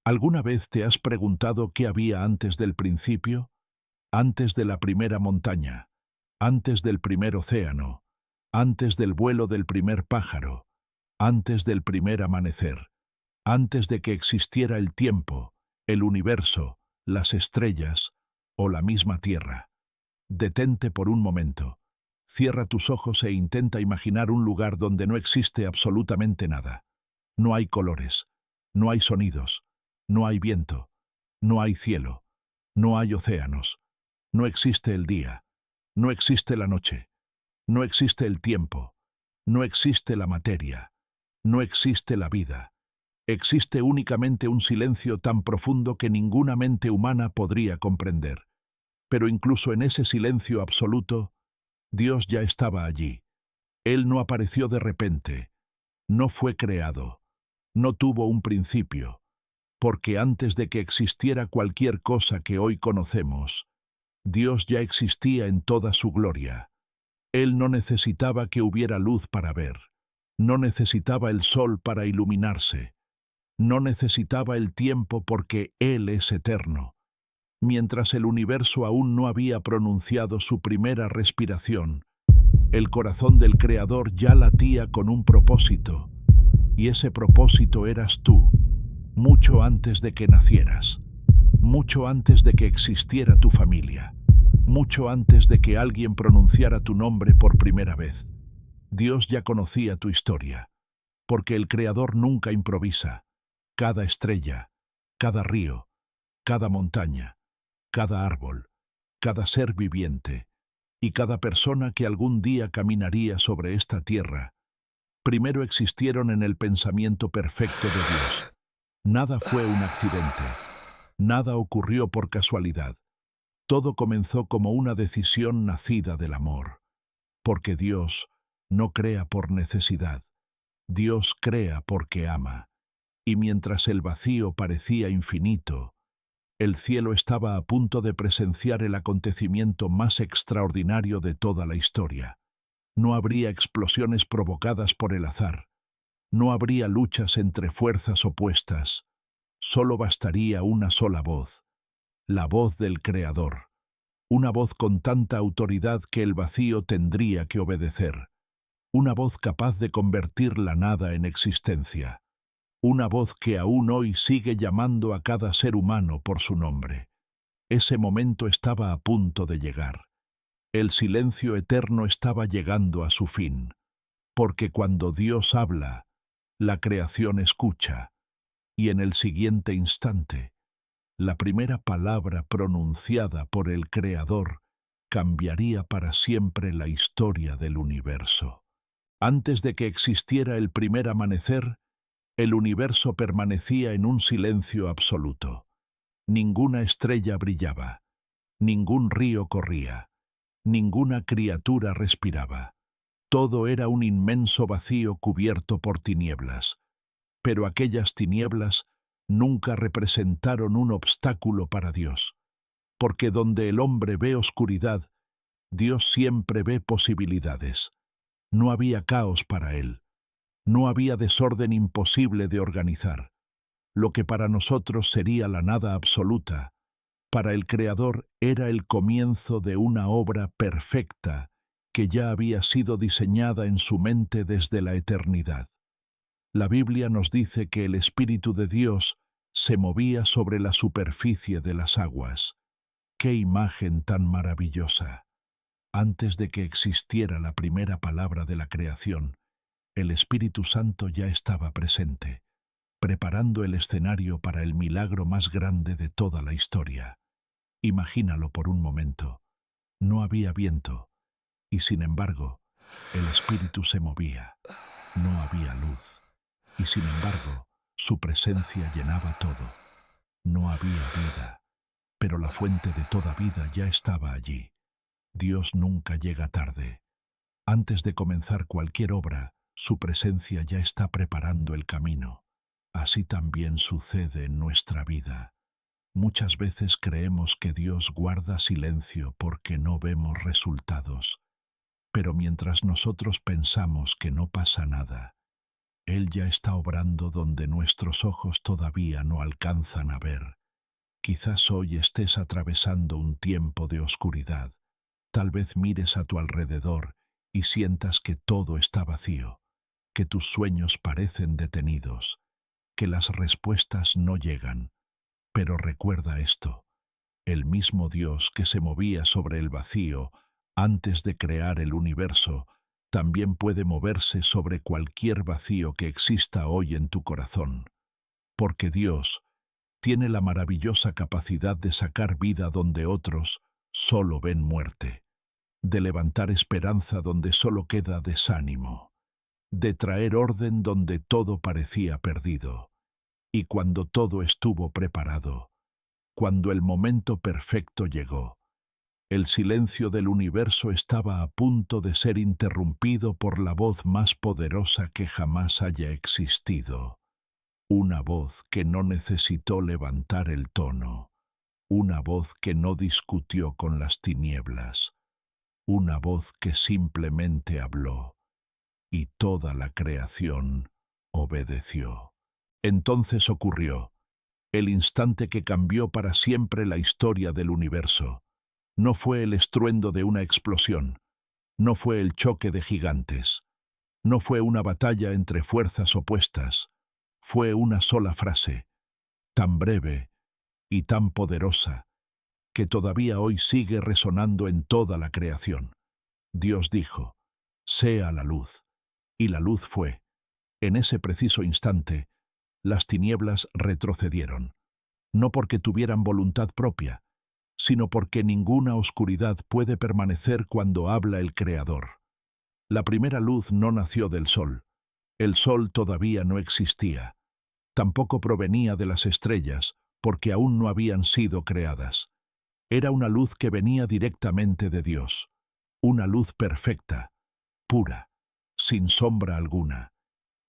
¿Alguna vez te has preguntado qué había antes del principio? Antes de la primera montaña, antes del primer océano, antes del vuelo del primer pájaro, antes del primer amanecer, antes de que existiera el tiempo, el universo, las estrellas o la misma Tierra. Detente por un momento. Cierra tus ojos e intenta imaginar un lugar donde no existe absolutamente nada. No hay colores, no hay sonidos, no hay viento, no hay cielo, no hay océanos, no existe el día, no existe la noche, no existe el tiempo, no existe la materia, no existe la vida. Existe únicamente un silencio tan profundo que ninguna mente humana podría comprender. Pero incluso en ese silencio absoluto, Dios ya estaba allí. Él no apareció de repente, no fue creado, no tuvo un principio, porque antes de que existiera cualquier cosa que hoy conocemos, Dios ya existía en toda su gloria. Él no necesitaba que hubiera luz para ver, no necesitaba el sol para iluminarse, no necesitaba el tiempo porque Él es eterno. Mientras el universo aún no había pronunciado su primera respiración, el corazón del Creador ya latía con un propósito, y ese propósito eras tú, mucho antes de que nacieras, mucho antes de que existiera tu familia, mucho antes de que alguien pronunciara tu nombre por primera vez. Dios ya conocía tu historia, porque el Creador nunca improvisa. Cada estrella, cada río, cada montaña, cada árbol, cada ser viviente y cada persona que algún día caminaría sobre esta tierra, primero existieron en el pensamiento perfecto de Dios. Nada fue un accidente, nada ocurrió por casualidad. Todo comenzó como una decisión nacida del amor, porque Dios no crea por necesidad, Dios crea porque ama, y mientras el vacío parecía infinito, el cielo estaba a punto de presenciar el acontecimiento más extraordinario de toda la historia. No habría explosiones provocadas por el azar. No habría luchas entre fuerzas opuestas. Solo bastaría una sola voz, la voz del Creador. Una voz con tanta autoridad que el vacío tendría que obedecer. Una voz capaz de convertir la nada en existencia. Una voz que aún hoy sigue llamando a cada ser humano por su nombre. Ese momento estaba a punto de llegar. El silencio eterno estaba llegando a su fin, porque cuando Dios habla, la creación escucha, y en el siguiente instante, la primera palabra pronunciada por el Creador cambiaría para siempre la historia del universo. Antes de que existiera el primer amanecer, el universo permanecía en un silencio absoluto. Ninguna estrella brillaba, ningún río corría, ninguna criatura respiraba. Todo era un inmenso vacío cubierto por tinieblas. Pero aquellas tinieblas nunca representaron un obstáculo para Dios, porque donde el hombre ve oscuridad, Dios siempre ve posibilidades. No había caos para él. No había desorden imposible de organizar. Lo que para nosotros sería la nada absoluta, para el Creador era el comienzo de una obra perfecta que ya había sido diseñada en su mente desde la eternidad. La Biblia nos dice que el Espíritu de Dios se movía sobre la superficie de las aguas. ¡Qué imagen tan maravillosa! Antes de que existiera la primera palabra de la creación, el Espíritu Santo ya estaba presente, preparando el escenario para el milagro más grande de toda la historia. Imagínalo por un momento. No había viento, y sin embargo, el Espíritu se movía. No había luz, y sin embargo, su presencia llenaba todo. No había vida, pero la fuente de toda vida ya estaba allí. Dios nunca llega tarde. Antes de comenzar cualquier obra, su presencia ya está preparando el camino. Así también sucede en nuestra vida. Muchas veces creemos que Dios guarda silencio porque no vemos resultados. Pero mientras nosotros pensamos que no pasa nada, Él ya está obrando donde nuestros ojos todavía no alcanzan a ver. Quizás hoy estés atravesando un tiempo de oscuridad. Tal vez mires a tu alrededor y sientas que todo está vacío, que tus sueños parecen detenidos, que las respuestas no llegan. Pero recuerda esto: el mismo Dios que se movía sobre el vacío antes de crear el universo, también puede moverse sobre cualquier vacío que exista hoy en tu corazón. Porque Dios tiene la maravillosa capacidad de sacar vida donde otros solo ven muerte, de levantar esperanza donde solo queda desánimo, de traer orden donde todo parecía perdido. Y cuando todo estuvo preparado, cuando el momento perfecto llegó, el silencio del universo estaba a punto de ser interrumpido por la voz más poderosa que jamás haya existido. Una voz que no necesitó levantar el tono, una voz que no discutió con las tinieblas, una voz que simplemente habló, y toda la creación obedeció. Entonces ocurrió el instante que cambió para siempre la historia del universo. No fue el estruendo de una explosión, no fue el choque de gigantes, no fue una batalla entre fuerzas opuestas, fue una sola frase, tan breve y tan poderosa, que todavía hoy sigue resonando en toda la creación. Dios dijo: «Sea la luz», y la luz fue. En ese preciso instante, las tinieblas retrocedieron, no porque tuvieran voluntad propia, sino porque ninguna oscuridad puede permanecer cuando habla el Creador. La primera luz no nació del sol. El sol todavía no existía. Tampoco provenía de las estrellas, porque aún no habían sido creadas. Era una luz que venía directamente de Dios, una luz perfecta, pura, sin sombra alguna,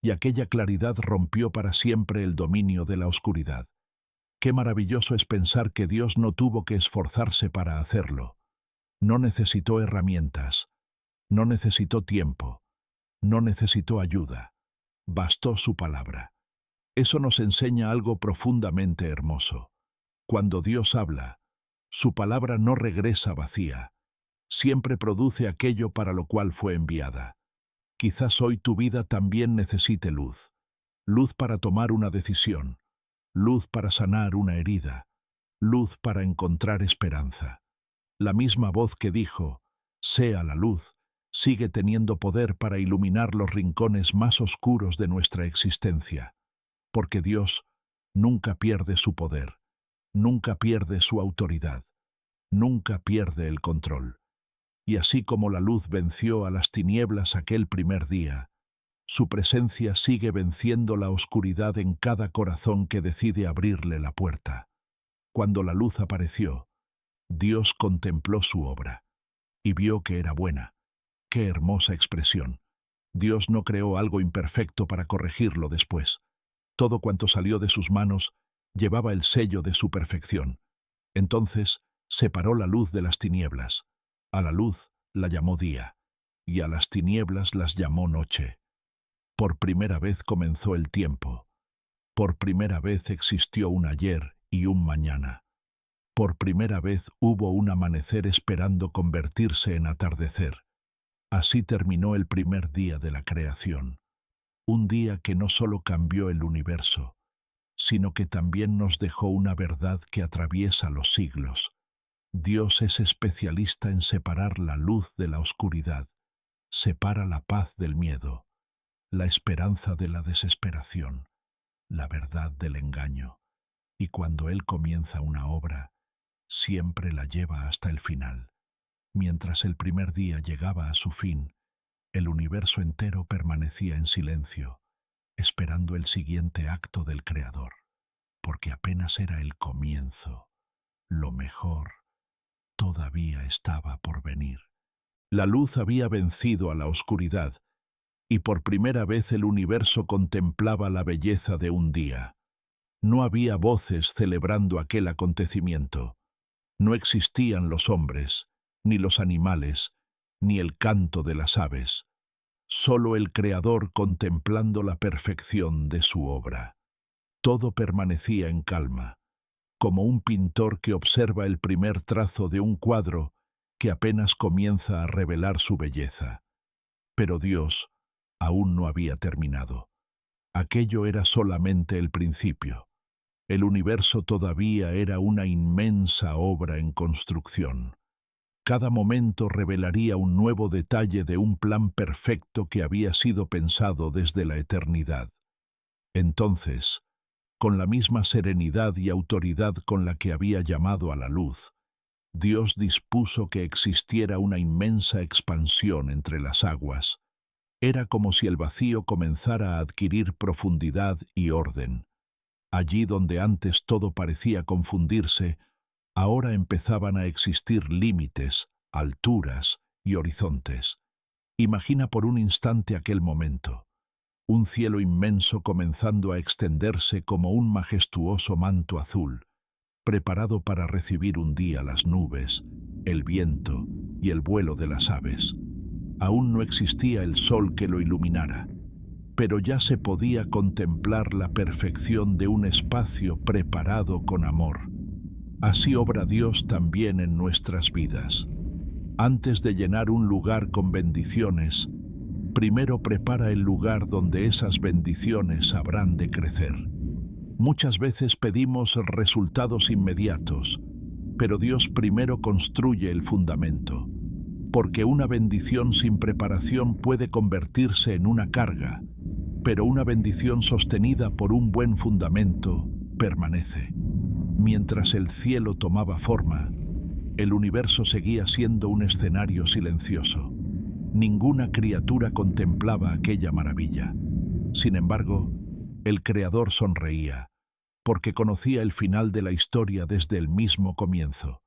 y aquella claridad rompió para siempre el dominio de la oscuridad. Qué maravilloso es pensar que Dios no tuvo que esforzarse para hacerlo. No necesitó herramientas, no necesitó tiempo, no necesitó ayuda. Bastó su palabra. Eso nos enseña algo profundamente hermoso. Cuando Dios habla, su palabra no regresa vacía. Siempre produce aquello para lo cual fue enviada. Quizás hoy tu vida también necesite luz. Luz para tomar una decisión. Luz para sanar una herida. Luz para encontrar esperanza. La misma voz que dijo: «Sea la luz», sigue teniendo poder para iluminar los rincones más oscuros de nuestra existencia. Porque Dios nunca pierde su poder, nunca pierde su autoridad, nunca pierde el control. Y así como la luz venció a las tinieblas aquel primer día, su presencia sigue venciendo la oscuridad en cada corazón que decide abrirle la puerta. Cuando la luz apareció, Dios contempló su obra y vio que era buena. ¡Qué hermosa expresión! Dios no creó algo imperfecto para corregirlo después. Todo cuanto salió de sus manos llevaba el sello de su perfección. Entonces separó la luz de las tinieblas. A la luz la llamó día, y a las tinieblas las llamó noche. Por primera vez comenzó el tiempo. Por primera vez existió un ayer y un mañana. Por primera vez hubo un amanecer esperando convertirse en atardecer. Así terminó el primer día de la creación. Un día que no solo cambió el universo, sino que también nos dejó una verdad que atraviesa los siglos. Dios es especialista en separar la luz de la oscuridad, separa la paz del miedo, la esperanza de la desesperación, la verdad del engaño, y cuando Él comienza una obra, siempre la lleva hasta el final. Mientras el primer día llegaba a su fin, el universo entero permanecía en silencio, esperando el siguiente acto del Creador, porque apenas era el comienzo. Lo mejor todavía estaba por venir. La luz había vencido a la oscuridad, y por primera vez el universo contemplaba la belleza de un día. No había voces celebrando aquel acontecimiento. No existían los hombres, ni los animales, ni el canto de las aves. solo el Creador contemplando la perfección de su obra. Todo permanecía en calma, como un pintor que observa el primer trazo de un cuadro que apenas comienza a revelar su belleza. Pero Dios aún no había terminado. Aquello era solamente el principio. El universo todavía era una inmensa obra en construcción. Cada momento revelaría un nuevo detalle de un plan perfecto que había sido pensado desde la eternidad. Entonces, con la misma serenidad y autoridad con la que había llamado a la luz, Dios dispuso que existiera una inmensa expansión entre las aguas. Era como si el vacío comenzara a adquirir profundidad y orden. Allí donde antes todo parecía confundirse, ahora empezaban a existir límites, alturas y horizontes. Imagina por un instante aquel momento. Un cielo inmenso comenzando a extenderse como un majestuoso manto azul, preparado para recibir un día las nubes, el viento y el vuelo de las aves. Aún no existía el sol que lo iluminara, pero ya se podía contemplar la perfección de un espacio preparado con amor. Así obra Dios también en nuestras vidas. Antes de llenar un lugar con bendiciones, primero prepara el lugar donde esas bendiciones habrán de crecer. Muchas veces pedimos resultados inmediatos, pero Dios primero construye el fundamento, porque una bendición sin preparación puede convertirse en una carga, pero una bendición sostenida por un buen fundamento permanece. Mientras el cielo tomaba forma, el universo seguía siendo un escenario silencioso. Ninguna criatura contemplaba aquella maravilla. Sin embargo, el Creador sonreía, porque conocía el final de la historia desde el mismo comienzo.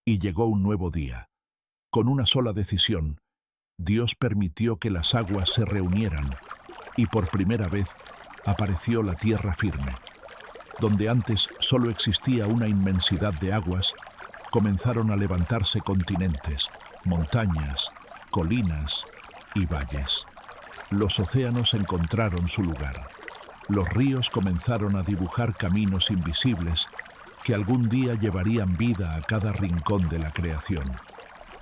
Y llegó un nuevo día. Con una sola decisión, Dios permitió que las aguas se reunieran, y por primera vez apareció la tierra firme. Donde antes solo existía una inmensidad de aguas, comenzaron a levantarse continentes, montañas, colinas y valles. Los océanos encontraron su lugar. Los ríos comenzaron a dibujar caminos invisibles que algún día llevarían vida a cada rincón de la creación.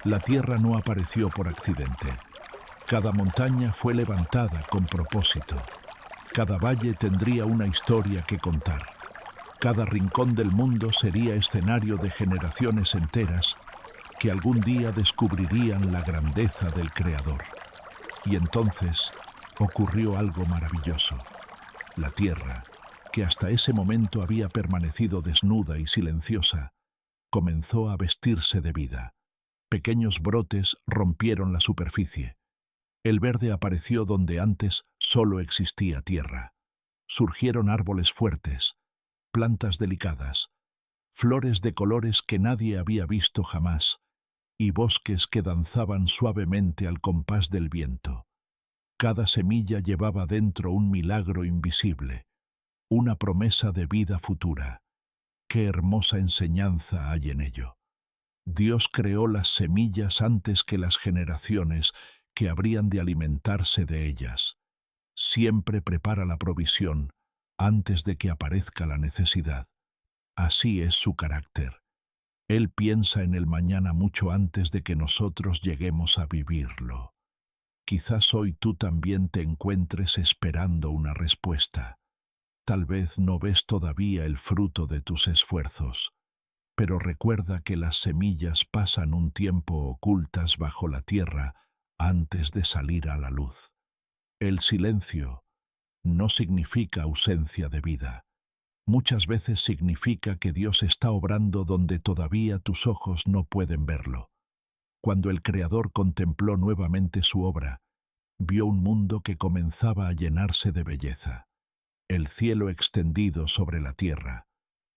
La tierra no apareció por accidente. Cada montaña fue levantada con propósito. Cada valle tendría una historia que contar. Cada rincón del mundo sería escenario de generaciones enteras que algún día descubrirían la grandeza del Creador. Y entonces ocurrió algo maravilloso. La tierra, que hasta ese momento había permanecido desnuda y silenciosa, comenzó a vestirse de vida. Pequeños brotes rompieron la superficie. El verde apareció donde antes solo existía tierra. Surgieron árboles fuertes, plantas delicadas, flores de colores que nadie había visto jamás, y bosques que danzaban suavemente al compás del viento. Cada semilla llevaba dentro un milagro invisible, una promesa de vida futura. Qué hermosa enseñanza hay en ello. Dios creó las semillas antes que las generaciones que habrían de alimentarse de ellas. Siempre prepara la provisión antes de que aparezca la necesidad. Así es su carácter. Él piensa en el mañana mucho antes de que nosotros lleguemos a vivirlo. Quizás hoy tú también te encuentres esperando una respuesta. Tal vez no ves todavía el fruto de tus esfuerzos, pero recuerda que las semillas pasan un tiempo ocultas bajo la tierra antes de salir a la luz. El silencio no significa ausencia de vida. Muchas veces significa que Dios está obrando donde todavía tus ojos no pueden verlo. Cuando el Creador contempló nuevamente su obra, vio un mundo que comenzaba a llenarse de belleza. El cielo extendido sobre la tierra,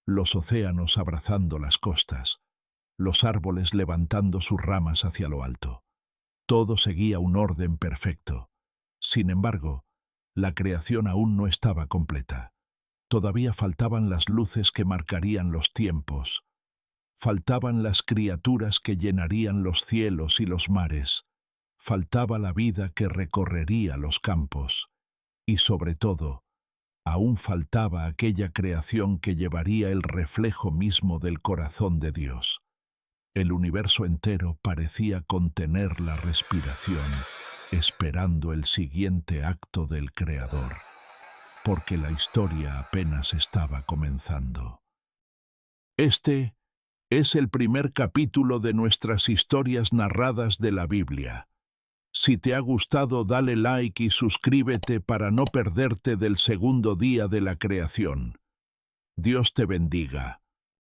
los océanos abrazando las costas, los árboles levantando sus ramas hacia lo alto. Todo seguía un orden perfecto. Sin embargo, la creación aún no estaba completa. Todavía faltaban las luces que marcarían los tiempos. Faltaban las criaturas que llenarían los cielos y los mares. faltaba la vida que recorrería los campos, y sobre todo, aún faltaba aquella creación que llevaría el reflejo mismo del corazón de Dios. El universo entero parecía contener la respiración, esperando el siguiente acto del Creador, porque la historia apenas estaba comenzando. Este es el primer capítulo de nuestras historias narradas de la Biblia. Si te ha gustado, dale like y suscríbete para no perderte del segundo día de la creación. Dios te bendiga.